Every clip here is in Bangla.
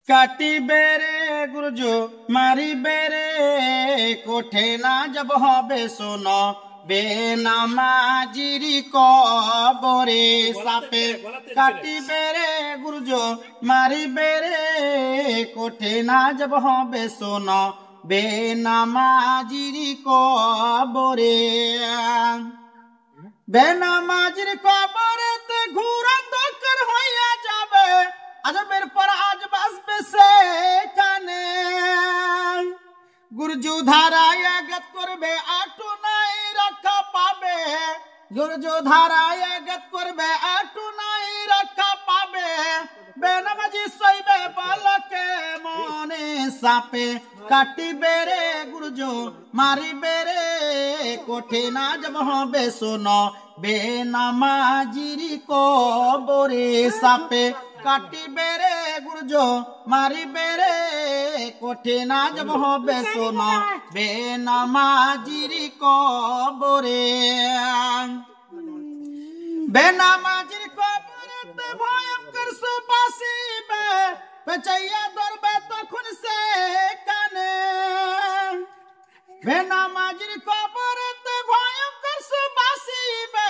কাটিবে রে গুরজো মারিবে রে কোঠে না যাব হবে শোন বেনামাজিরি কবরে সাপে কাটিবে রে গুরজো মারিবে রে কোঠে না যাব হবে শোন বেনামাজিরি কবরে বেনামাজির কবরেতে ঘুরা দরকার হইয়া যাবে আজবের পর আজ বাসবে সেখানে গুরজু ধারায় গত করবে আটু নাই রক্ষা পাবে গুরজু ধারায় গত করবে আটু নাই রক্ষা পাবে বেনামাজি সইবে বালকে মনে সাপে কাটিবে রে গুরজু মারিবে রে কোঠে না যাব হবে শোন বেনামাজির কবরে সাপে কাটিবে রে গুরজো মারিবে রে কোঠে না যাব হবে শোন বেনামাজির কবরে বেনামাজির কবরেতে ভয়ঙ্কর সুবাসিবে পেঁচাইয়া ধরবে তখন সে কানে বেনামাজির কবরেতে ভয়ঙ্কর সুবাসিবে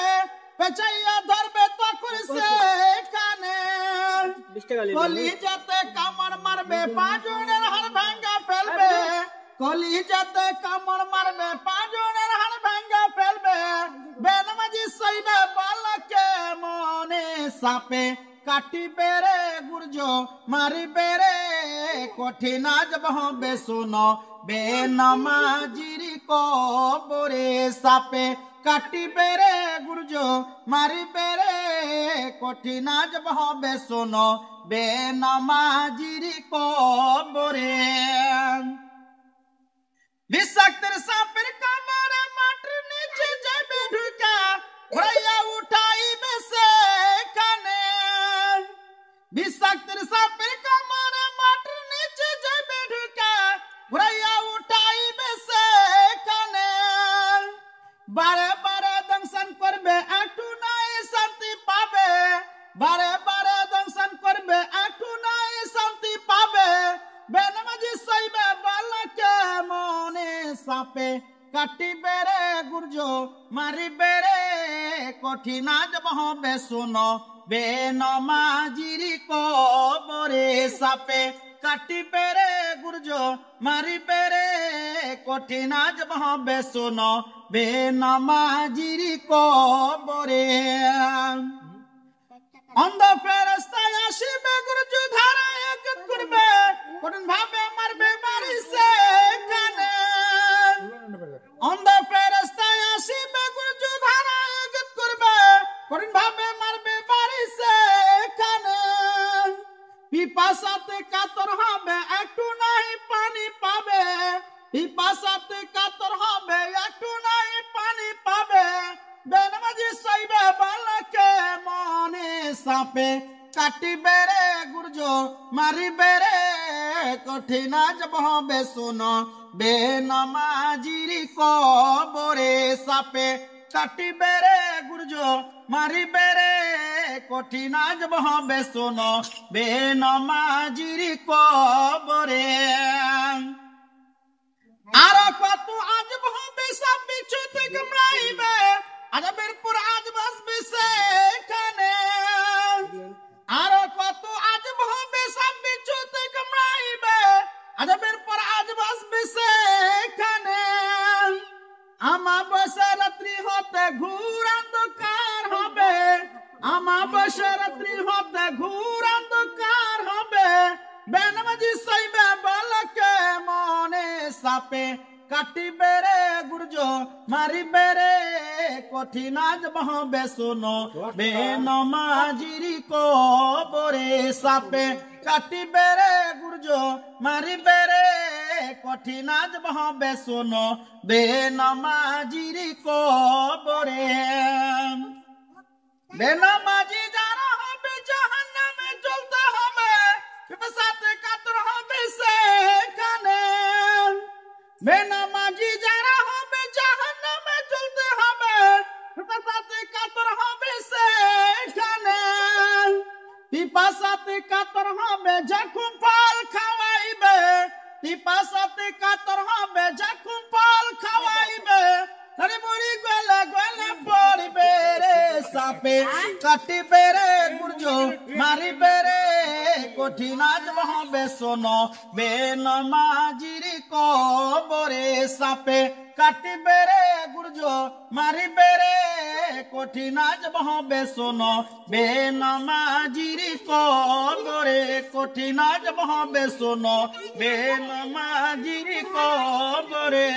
পেঁচাইয়া ধরবে তখন সে কানে কলিজাতে কামড় মারবে পাঁচজনের হাড় ভাঙ্গা ফেলবে কলিজাতে কামড় মারবে পাঁচজনের হাড় ভাঙ্গা ফেলবে বেনামাজি সইবে বালকে মনে সাপে কাটিবে রে গুরজো মারিবে রে কঠিন যাব হবে শোন বেনামাজির কবরে সাপে কাটিবে রে গুরজো মারিবে রে কঠিন যাব হবে শোন বেনামাজির কবরে বিষাক্তের সাপের কামড়ে মাটির নিচে যাবে ঢুকা ঘুরাইয়া উঠাইবে সেখানে বিষাক্তের সাপের কামড়ে মাটির নিচে যাবে ঢুকা ঘুরাইয়া উঠাইবে সেখানে বারে বারে দংশন করবে একটু নাই শান্তি পাবে বারে বারে দংশন করবে একটু নাই শান্তি পাবে বেনামাজি সইবে বালকে মনে সাপে কাটিবে রে গুরজো মারিবে রে কঠিন যাব হবে শোন বেনামাজির কবরে সাপে কাটিবে রে গুরজো মারিবে রে কঠিন যাব হবে শোন বেনামাজির কবরে অন্ধ ফেরেশতা আসিবে গুরজু ধারায় গত করবে কঠিন ভাবে মারবে মারি সেখানে অন্ধ ফেরেশতা আসিবে গুরজু ধারায় গত করবে কঠিন ভাবে মারবে মারি সেখানে পিপাসাতে কাতর হবে একটু নাই পানি পাবে পিপাসাতে কাতর হবে একটু নাই পানি পাবে বেনামাজি সইবে বালকে মনে সাপে কাটিবে রে গুরজো মারিবে রে কঠিন যাব হবে শোন বেনামাজির কবরে সাপে কাটিবে রে গুরজো মারিবে রে কঠিন যাব হবে শোন বেনামাজির কবরে আর কত আজব হবে সব বিছু থেকে মাইবে আজবের পর আজ বাসবে সেখানে আর কত আজব হবে সব বিছু থেকে মাইবে আজবের পর আজ বাসবে সেখানে আমাবস্যা রাত্রি হতে ঘুর অন্ধকার হবে আমাবস্যা রাত্রি হতে ঘুর অন্ধকার হবে বেনামাজি সইবে বালকে মনে সাপে কাটিবে রে গুরজো মারিবে রে কঠিন যাব হবে শোন বেনামাজির কবরে সাপে কাটিবে রে গুরজো মারিবে রে কঠিন যাব হবে শোন বেনামাজির কবরে বেনামাজি যারা হবে জাহান্নামে জ্বলতে হবে পিপাসাতে কাতর হবে সেখানে বেনামাজি যারা হবে জাহান্নামে জ্বলতে হবে পিপাসাতে কাতর হবে সেখানে পিপাসাতে কাতর হবে যখন ফল পিপাসাতে কাতর হবে ঝাকুম পাল খাওয়াইবে আরে বুড়ি গলে গলে পড়বে রে সাপে কাটিবে রে গুর্জ মারিবে রে কঠিন আজ হবে শোনো বেনমাজির কবরে সাপে কাটিবে রে গুর্জ মারিবে রে কঠিন আজ হবে শোনো বেনমাজির কবরে কঠিন আজ হবে শোনো বেনমাজির কবরে